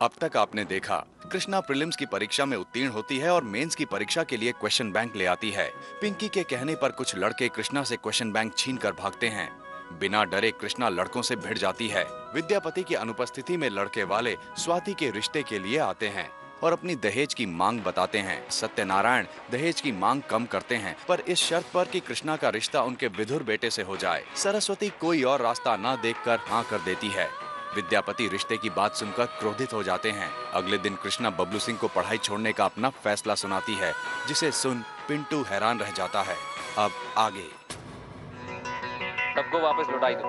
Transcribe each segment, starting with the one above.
अब तक आपने देखा, कृष्णा प्रीलिम्स की परीक्षा में उत्तीर्ण होती है और मेंस की परीक्षा के लिए क्वेश्चन बैंक ले आती है। पिंकी के कहने पर कुछ लड़के कृष्णा से क्वेश्चन बैंक छीन कर भागते हैं। बिना डरे कृष्णा लड़कों से भिड़ जाती है। विद्यापति की अनुपस्थिति में लड़के वाले स्वाति के रिश्ते के लिए आते हैं और अपनी दहेज की मांग बताते हैं। सत्यनारायण दहेज की मांग कम करते हैं, पर इस शर्त पर कि कृष्णा का रिश्ता उनके विधुर बेटे से हो जाए। सरस्वती कोई और रास्ता न देखकर हाँ कर देती है। विद्यापति रिश्ते की बात सुनकर क्रोधित हो जाते हैं। अगले दिन कृष्णा बबलू सिंह को पढ़ाई छोड़ने का अपना फैसला सुनाती है, जिसे सुन पिंटू हैरान रह जाता है। अब आगे। सबको वापस लौटाई दो।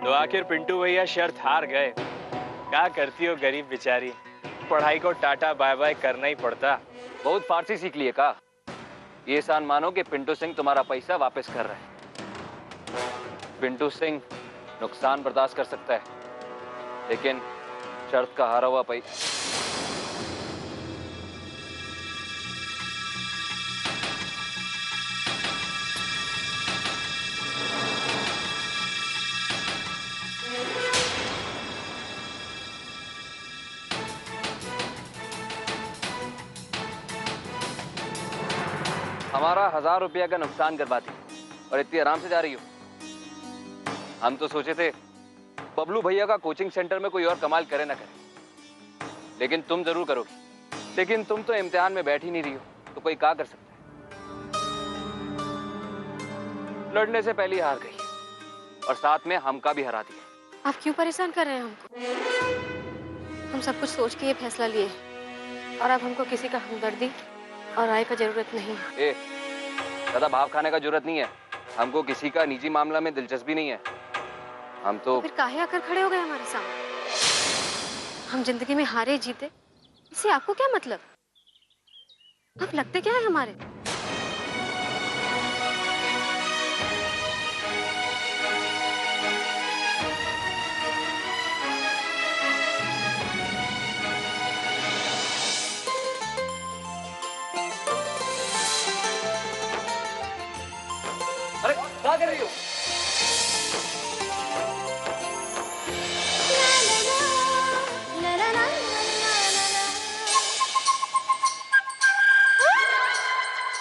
तो आखिर पिंटू भैया शर्त हार गए। क्या करती हो गरीब बेचारी, पढ़ाई को टाटा बाय बाय करना ही पड़ता। बहुत फारसी सीख लिए का? ये एहसान मानो कि पिंटू सिंह तुम्हारा पैसा वापस कर रहा है। पिंटू सिंह नुकसान बर्दाश्त कर सकता है, लेकिन शर्त का हारा हुआ पैसा। हमारा 1000 रुपया का नुकसान करवाती और इतनी आराम से जा रही हो। हम तो सोचे थे बबलू भैया का कोचिंग सेंटर में कोई और कमाल करे ना करे, लेकिन तुम जरूर करोगी। लेकिन तुम तो इम्तिहान में बैठ ही नहीं रही हो, तो कोई क्या कर सकता है। लड़ने से पहले हार गई और साथ में हमका भी हरा दिया। आप क्यों परेशान कर रहे हैं हमको? हम सब कुछ सोच के ये फैसला लिए और अब हमको किसी का हमदर्दी और राय का जरूरत नहीं है। ज्यादा भाव खाने का जरूरत नहीं है। हमको किसी का निजी मामला में दिलचस्पी नहीं है। हम तो फिर काहे आकर खड़े हो गए हमारे सामने? हम जिंदगी में हारे जीते, इससे आपको क्या मतलब? आप लगते क्या है हमारे? अरे क्या कर रही हो?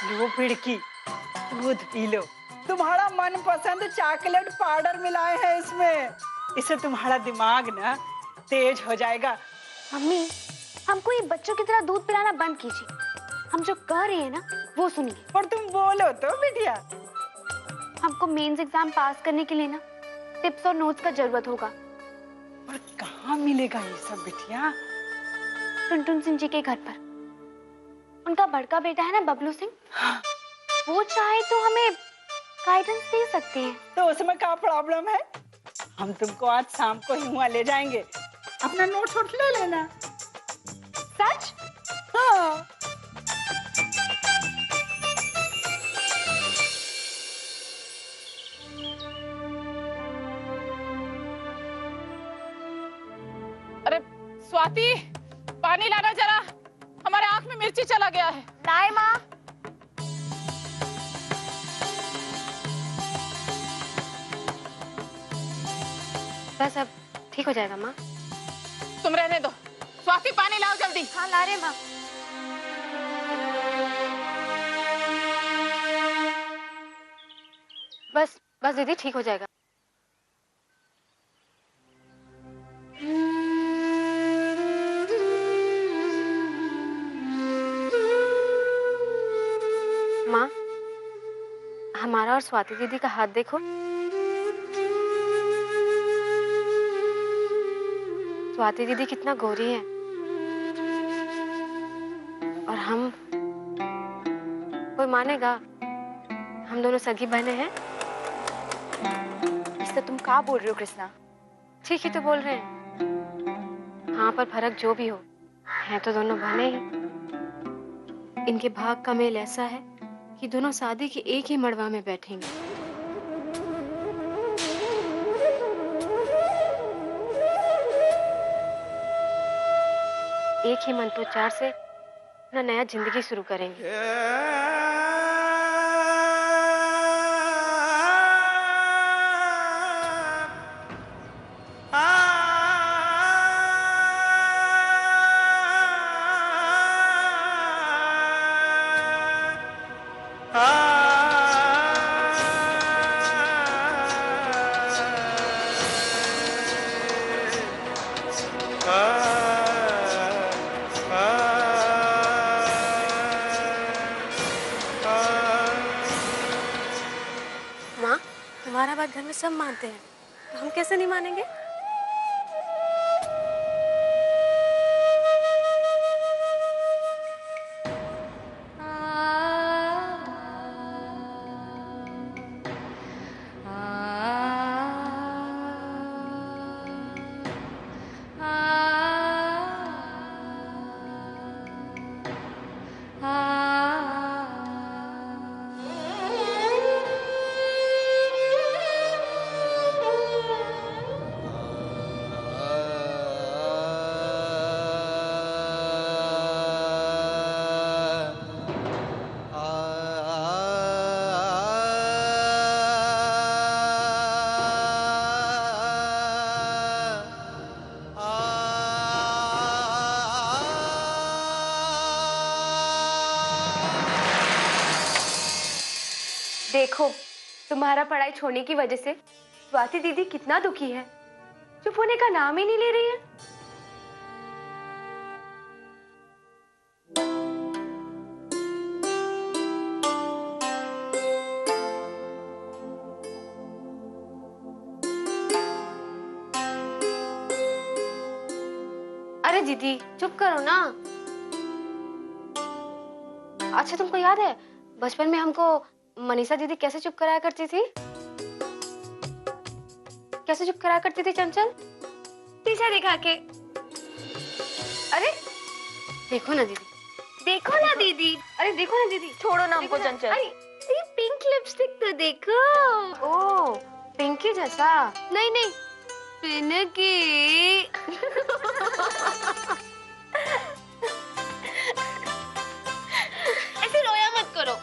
लो पिड़की, दूध पी लो। तुम्हारा मनपसंद चॉकलेट पाउडर मिलाए हैं इसमें। इससे तुम्हारा दिमाग ना तेज हो जाएगा। मम्मी, हमको ये बच्चों की तरह दूध पिलाना बंद कीजिए। हम जो कह रहे हैं ना वो सुनिए। और तुम बोलो तो बिटिया। हमको मेंस एग्जाम पास करने के लिए ना टिप्स और नोट्स का जरूरत होगा। और कहाँ मिलेगा ये सब बिटिया? टुनटुन सिंह जी के घर पर। उनका बड़का बेटा है ना बबलू सिंह, हाँ। वो चाहे तो हमें गाइडेंस दे सकते हैं। तो उसमें क्या प्रॉब्लम है? हम तुमको आज शाम को ही वहाँ ले जाएंगे। अपना नोट वोट ले लेना। सच? हाँ। अरे स्वाति, पानी लाना जरा, हमारे आंख में मिर्ची चला गया है। लाए माँ। बस अब ठीक हो जाएगा माँ। तुम रहने दो। स्वाति पानी लाओ जल्दी। हाँ ला रहे माँ। बस बस दीदी ठीक हो जाएगा। माँ, हमारा और स्वाति दीदी का हाथ देखो। स्वाति दीदी कितना गोरी है और हम, कोई मानेगा हम दोनों सगी बहने हैं? इससे तुम क्या बोल रहे हो कृष्णा? ठीक ही तो बोल रहे हैं। हाँ, पर फर्क जो भी हो, हैं तो दोनों बहने ही। इनके भाग का मेल ऐसा है कि दोनों शादी के एक ही मड़वा में बैठेंगे। एक ही मंत्रोच्चार से अपना नया जिंदगी शुरू करेंगे। माँ, तुम्हारा बात घर में सब मानते हैं, तो हम कैसे नहीं मानेंगे? देखो, तुम्हारा पढ़ाई छोड़ने की वजह से स्वाति दीदी कितना दुखी है। चुप होने का नाम ही नहीं ले रही है। अरे दीदी, चुप करो ना। अच्छा, तुमको याद है बचपन में हमको मनीषा दीदी कैसे चुप कराया करती थी? कैसे चुप कराया करती थी चंचल? पीछा दिखा के। अरे देखो ना दीदी, देखो ना दीदी। अरे देखो ना दीदी, छोड़ो ना हमको देखो ना। चंचल। अरे ये पिंक लिपस्टिक तो देखो। ओ, पिंकी जैसा। नहीं नहीं, पिंकी। ऐसे रोया मत करो।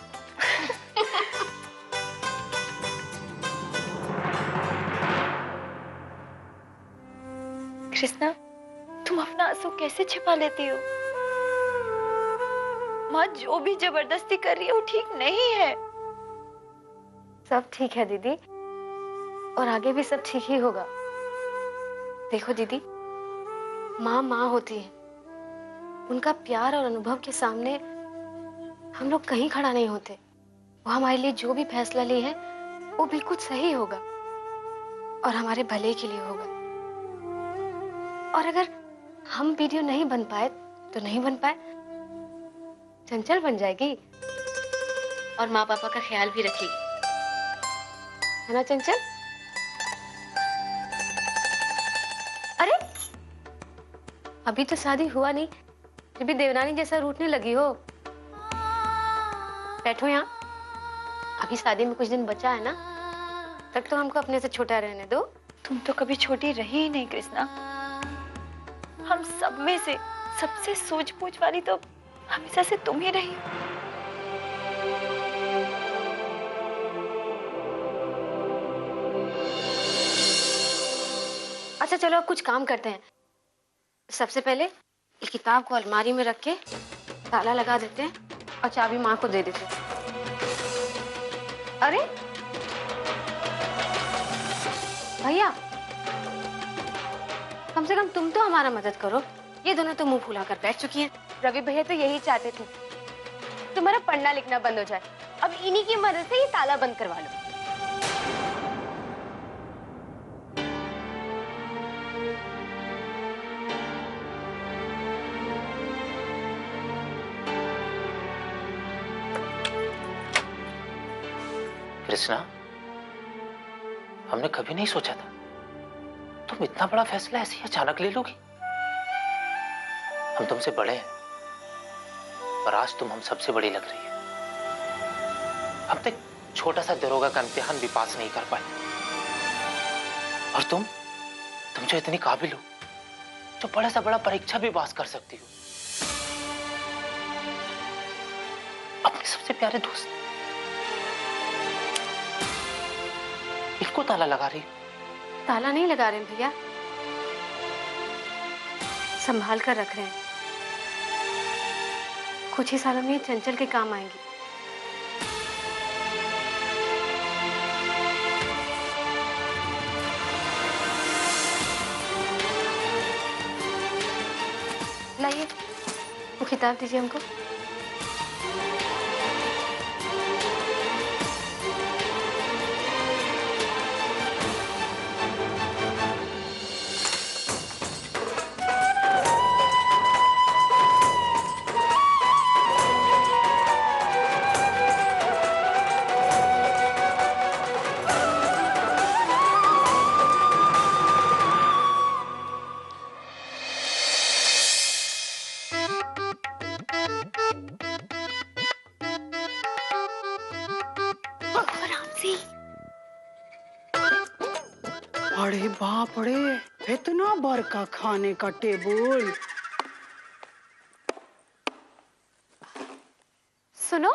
कृष्णा, तुम अपना आंसू कैसे छिपा लेती हो? माँ जो भी जबरदस्ती कर रही है वो ठीक नहीं है। सब ठीक है दीदी, और आगे भी सब ठीक ही होगा। देखो दीदी, माँ माँ होती है, उनका प्यार और अनुभव के सामने हम लोग कहीं खड़ा नहीं होते। वो हमारे लिए जो भी फैसला ली है वो बिल्कुल सही होगा और हमारे भले के लिए होगा। और अगर हम वीडियो नहीं बन पाए तो नहीं बन पाए, चंचल बन जाएगी और माँ पापा का ख्याल भी रखेगी, है ना चंचल? अरे अभी तो शादी हुआ नहीं, फिर भी देवरानी जैसा रूठने लगी हो। बैठो यहाँ, अभी शादी में कुछ दिन बचा है ना, तब तो हमको अपने से छोटा रहने दो। तुम तो कभी छोटी रही ही नहीं कृष्णा। हम सब में से सबसे सूझबूझ वाली तो हमेशा से तुम ही रही। अच्छा चलो, अब कुछ काम करते हैं। सबसे पहले इस किताब को अलमारी में रख के ताला लगा देते हैं और चाबी माँ को दे देते हैं। अरे भैया, कम से कम तुम तो हमारा मदद करो। ये दोनों तो मुंह फुलाकर बैठ चुकी हैं। रवि भैया तो यही चाहते थे, तुम्हारा पढ़ना लिखना बंद हो जाए। अब इन्हीं की मदद से ये ताला बंद करवा लो। कृष्णा, हमने कभी नहीं सोचा था तुम इतना बड़ा फैसला ऐसे ही अचानक ले लोगी। हम तुमसे बड़े हैं, पर आज तुम हम सबसे बड़ी लग रही है। अब तक छोटा सा दरोगा का इम्तिहान भी पास नहीं कर पाए, और तुम जो इतनी काबिल हो, जो बड़ा सा बड़ा परीक्षा भी पास कर सकती हो। अपने सबसे प्यारे दोस्त इसको ताला लगा रही। ताला नहीं लगा रहे हैं भैया, संभाल कर रख रहे हैं। कुछ ही सालों में ये चंचल के काम आएंगी। लाइए, वो किताब दीजिए हमको। आराम से। अरे बाप रे, इतना बड़का खाने का टेबल। सुनो,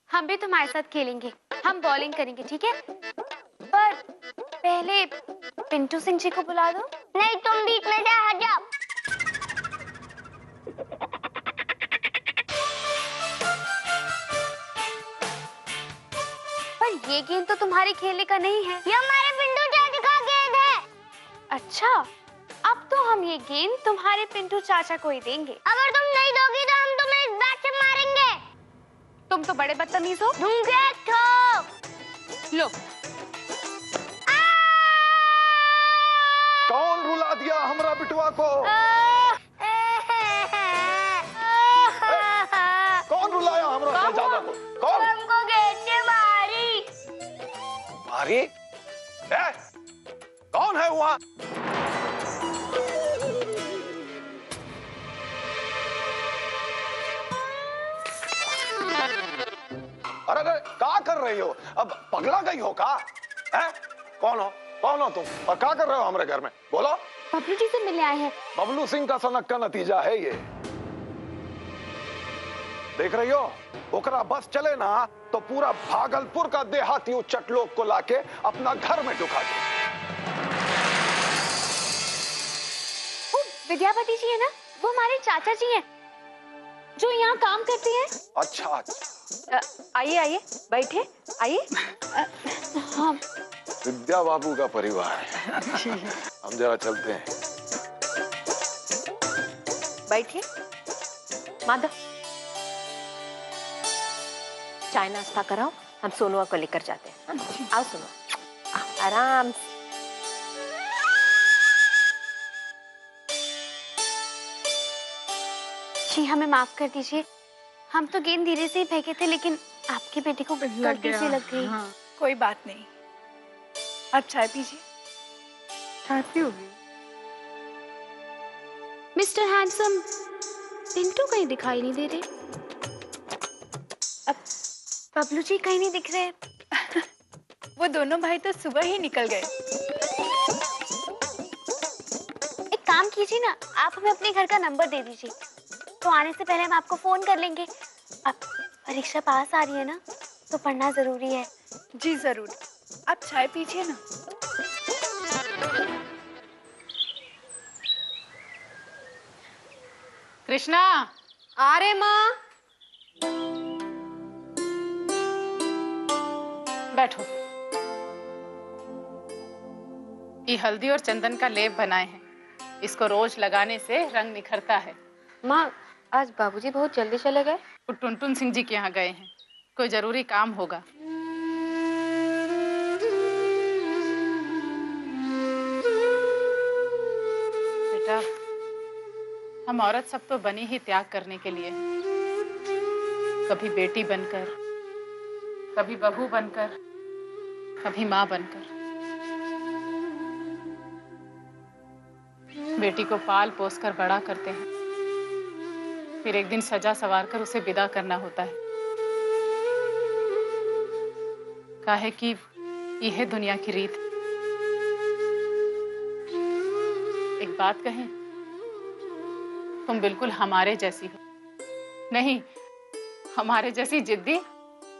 हम भी तुम्हारे साथ खेलेंगे। हम बॉलिंग करेंगे, ठीक है? पर पहले पिंटू सिंह जी को बुला दो। नहीं, तुम बीच में से हट जाओ। पर ये गेंद तो तुम्हारे खेलने का नहीं है। ये हमारे पिंटू चाचा का गेंद है। अच्छा, अब तो हम ये गेंद तुम्हारे पिंटू चाचा को ही देंगे। अगर तुम नहीं दोगी तो हम तुम्हें इस बैट से मारेंगे। तुम तो बड़े बदतमीज हो। दूंगे ठोक। लो। कौन रुला दिया हमरा बिटवा को? कौन रुलाया हमरा शहजादा को? कौन? हमको गेंद से मारी। मारी? कौन है वहाँ? अरे क्या कर रही हो? अब पगला गई हो का? है? कौन हो? कौन हो तुम? और क्या कर रहे हो हमारे घर में? बोलो। बबलू जी से मिलने आए हैं। बबलू सिंह का सनक का नतीजा है ये। देख रही हो? ओकरा बस चले ना तो पूरा भागलपुर का देहाती उच्चट लोग को लाके अपना घर में ढुका दे। वो विद्यापति जी है ना, वो हमारे चाचा जी हैं, जो यहाँ काम करते हैं। अच्छा। आइए आइए, बैठे, आइए। हाँ। विद्या बाबू का परिवार है। हम जरा चलते हैं। बैठिए। माधव, चाय नाश्ता कराओ, हम सोनुआ को लेकर जाते हैं। आओ सोनुआ, आराम से। जी हमें माफ कर दीजिए, हम तो गेंद धीरे से ही फेंके थे, लेकिन आपके बेटे को गलती से लग गई। हाँ, कोई बात नहीं। आप चाय पीजिए। चाय पियोगी? मिस्टर हैंडसम, पिंटू कहीं दिखाई नहीं दे रहे। अब बबलू जी कहीं नहीं दिख रहे। वो दोनों भाई तो सुबह ही निकल गए। एक काम कीजिए ना, आप हमें अपने घर का नंबर दे दीजिए, तो आने से पहले हम आपको फोन कर लेंगे। अब परीक्षा पास आ रही है ना, तो पढ़ना जरूरी है। जी जरूर, आप चाय पीजिए ना। कृष्णा, आ रहे माँ। बैठो। ये हल्दी और चंदन का लेप बनाए हैं, इसको रोज लगाने से रंग निखरता है। माँ, आज बाबूजी बहुत जल्दी चले गए। वो टुनटुन सिंह जी के यहाँ गए हैं, कोई जरूरी काम होगा। बेटा, हम औरत सब तो बनी ही त्याग करने के लिए हैं। कभी बेटी बनकर, कभी बहू बनकर, कभी माँ बनकर। बेटी को पाल पोस कर बड़ा करते हैं, फिर एक दिन सजा सवार कर उसे विदा करना होता है। काहे कि यह दुनिया की रीत। एक बात कहें, तुम बिल्कुल हमारे जैसी हो। नहीं, हमारे जैसी जिद्दी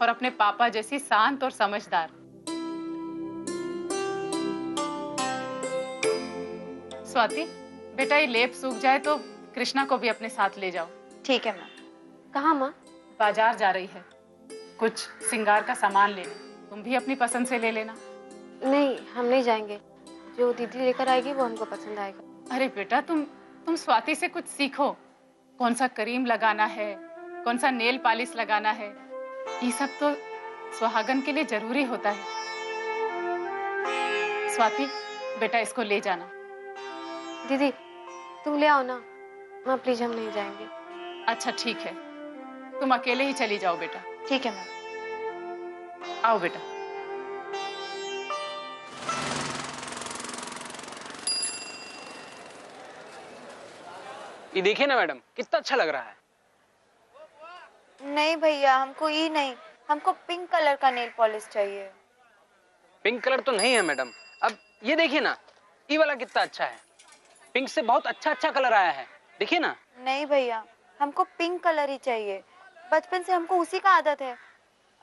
और अपने पापा जैसी शांत और समझदार। स्वाति, बेटा ये लेप सूख जाए तो कृष्णा को भी अपने साथ ले जाओ। ठीक है माँ। कहाँ माँ? बाजार जा रही है, कुछ श्रृंगार का सामान लेने। तुम भी अपनी पसंद से ले लेना। नहीं, हम नहीं जाएंगे। जो दीदी लेकर आएगी वो हमको पसंद आएगा। अरे बेटा, तुम स्वाति से कुछ सीखो। कौन सा क्रीम लगाना है, कौन सा नेल पॉलिश लगाना है, ये सब तो सुहागन के लिए जरूरी होता है। स्वाति, बेटा इसको ले जाना। दीदी तुम ले आओ ना। माँ प्लीज, हम नहीं जाएंगे। अच्छा ठीक है, तुम अकेले ही चली जाओ बेटा। ठीक है मैम। आओ बेटा। ये देखिए ना मैडम, कितना अच्छा लग रहा है। नहीं भैया, हमको ये नहीं। हमको पिंक कलर का नेल पॉलिश चाहिए। पिंक कलर तो नहीं है मैडम। अब ये देखिए ना, ये वाला कितना अच्छा है। पिंक से बहुत अच्छा अच्छा कलर आया है, देखिए ना। नहीं भैया, हमको पिंक कलर ही चाहिए। बचपन से हमको उसी का आदत है।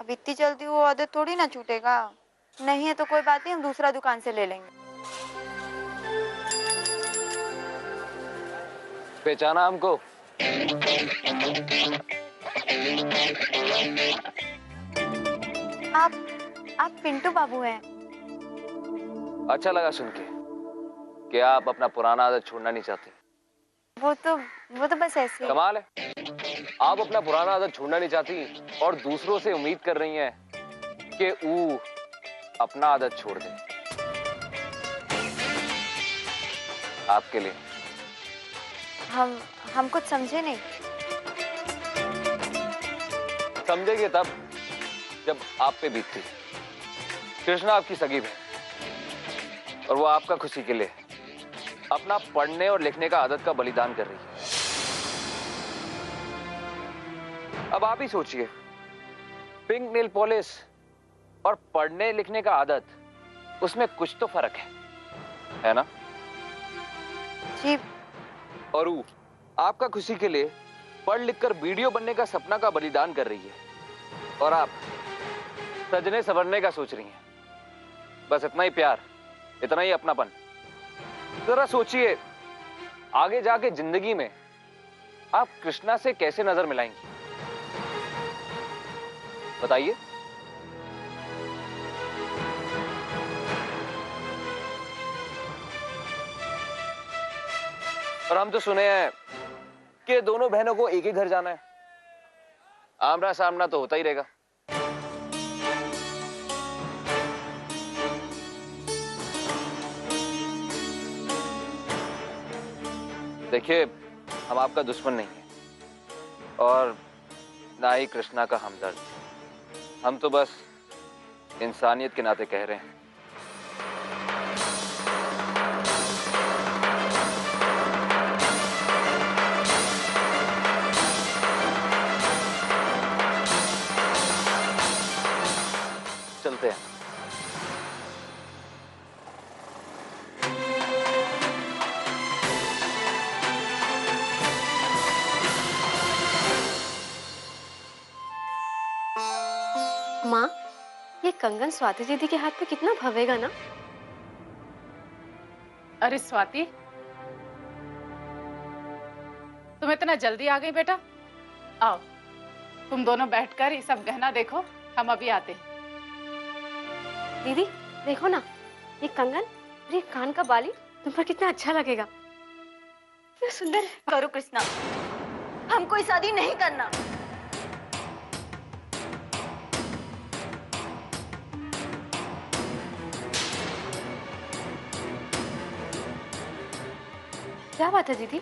अब इतनी जल्दी वो आदत थोड़ी ना छूटेगा। नहीं है तो कोई बात नहीं, हम दूसरा दुकान से ले लेंगे। पहचाना हमको? आप पिंटू बाबू हैं? अच्छा लगा सुन के कि आप अपना पुराना आदत छोड़ना नहीं चाहती। वो तो बस ऐसे ही। कमाल है, आप अपना पुराना आदत छोड़ना नहीं चाहती और दूसरों से उम्मीद कर रही हैं कि वो अपना आदत छोड़ दे आपके लिए। हम कुछ समझे नहीं। समझेंगे तब जब आप पे बीतती। कृष्णा आपकी सगी है और वो आपका खुशी के लिए अपना पढ़ने और लिखने का आदत का बलिदान कर रही है। अब आप ही सोचिए, पिंक नेल पॉलिश और पढ़ने लिखने का आदत, उसमें कुछ तो फर्क है ना? जी। और वो आपका खुशी के लिए पढ़ लिखकर वीडियो बनने का सपना का बलिदान कर रही है और आप सजने संवरने का सोच रही हैं। बस इतना ही प्यार, इतना ही अपनापन। जरा सोचिए, आगे जाके जिंदगी में आप कृष्णा से कैसे नजर मिलाएंगी, बताइए। और हम तो सुने हैं कि दोनों बहनों को एक ही घर जाना है। आमना सामना तो होता ही रहेगा। देखिए, हम आपका दुश्मन नहीं है और ना ही कृष्णा का हमदर्द। हम तो बस इंसानियत के नाते कह रहे हैं। चलते हैं। माँ, ये कंगन स्वाति दीदी के हाथ पे कितना भवेगा ना। अरे स्वाति, तुम इतना जल्दी आ गई बेटा। आओ, तुम दोनों बैठकर ये सब गहना देखो, हम अभी आते हैं। दीदी देखो ना, ये कंगन और ये कान का बाली तुम पर कितना अच्छा लगेगा। कितना सुंदर है। करो कृष्णा, हम कोई शादी नहीं करना। क्या बात है दीदी?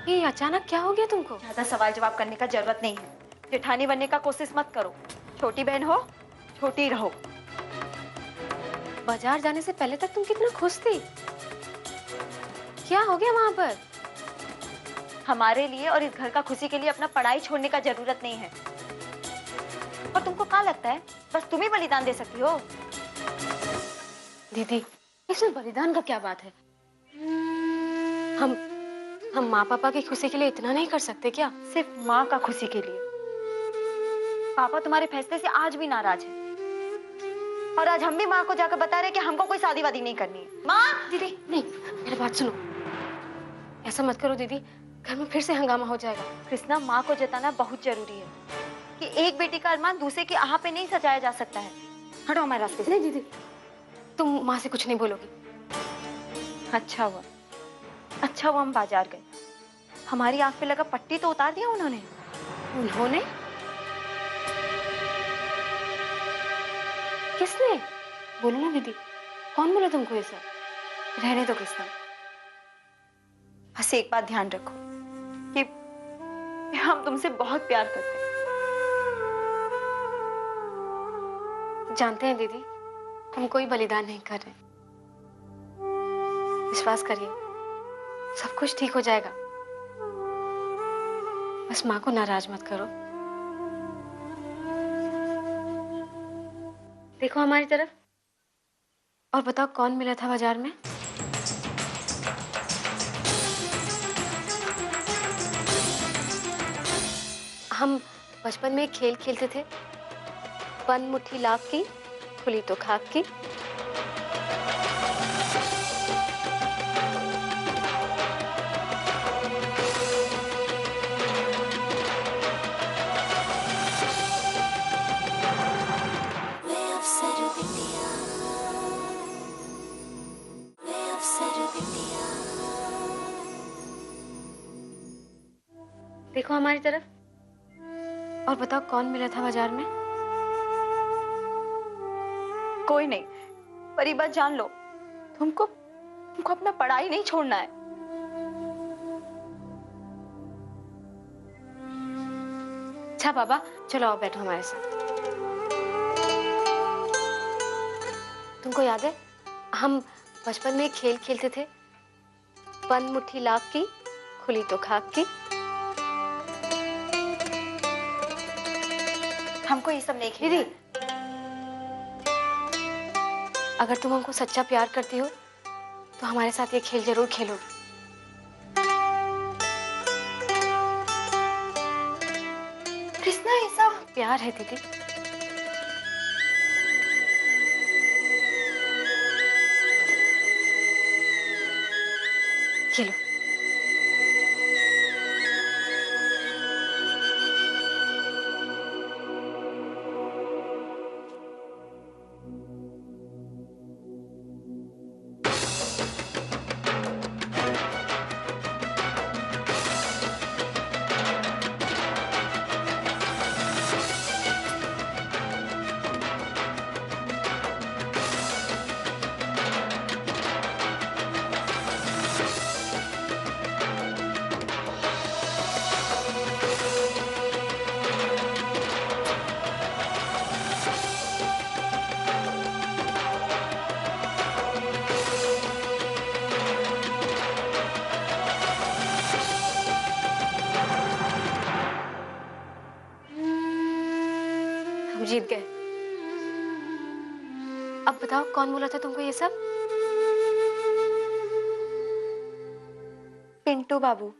ये अचानक क्या हो गया तुमको? ज्यादा सवाल जवाब करने का जरूरत नहीं है। जेठानी बनने का कोशिश मत करो। छोटी बहन हो, छोटी रहो। बाजार जाने से पहले तक तुम कितना खुश थी। क्या हो गया वहां पर? हमारे लिए और इस घर का खुशी के लिए अपना पढ़ाई छोड़ने का जरूरत नहीं है। और तुमको क्या लगता है बस तुम ही बलिदान दे सकती हो? दीदी, इसमें बलिदान का क्या बात है? हम माँ पापा की खुशी के लिए इतना नहीं कर सकते क्या? सिर्फ माँ का खुशी के लिए। पापा तुम्हारे फैसले से आज भी नाराज है और आज हम भी माँ को जाकर बता रहे कि हमको कोई शादी वादी नहीं करनी है। माँ! दीदी नहीं, मेरी बात सुनो। ऐसा मत करो दीदी, घर में फिर से हंगामा हो जाएगा। कृष्णा, माँ को जताना बहुत जरूरी है कि एक बेटी का अरमान दूसरे की आह पे नहीं सजाया जा सकता है। हटो हमारे रास्ते से। नहीं दीदी, तुम माँ से कुछ नहीं बोलोगी। अच्छा हुआ हम बाजार गए। हमारी आंख पे लगा पट्टी तो उतार दिया उन्होंने। उन्होंने? किसने? बोलो ना दीदी, कौन बोला तुमको ये सब? रहने दो कृष्णा, बस एक बात ध्यान रखो कि हम तुमसे बहुत प्यार करते हैं। जानते हैं दीदी, हम कोई बलिदान नहीं कर रहे। विश्वास करिए, सब कुछ ठीक हो जाएगा। बस माँ को नाराज मत करो। देखो हमारी तरफ और बताओ कौन मिला था बाजार में। हम बचपन में एक खेल खेलते थे, बंद मुट्ठी लाख की खुली तो खाक की। देखो हमारी तरफ और बताओ कौन मिला था बाजार में। कोई नहीं, पर ये बात जान लो, तुमको अपना पढ़ाई नहीं छोड़ना है। अच्छा बाबा, चलो आओ बैठो हमारे साथ। तुमको याद है हम बचपन में एक खेल खेलते थे, बंद मुट्ठी लाख की खुली तो खाक की। हमको ये सब नहीं खेलना है। अगर तुम हमको सच्चा प्यार करती हो तो हमारे साथ ये खेल जरूर खेलो। कृष्णा, ये सब प्यार है दीदी। खेलो। हम जीत गए। अब बताओ कौन बोला था तुमको ये सब। पिंटू बाबू।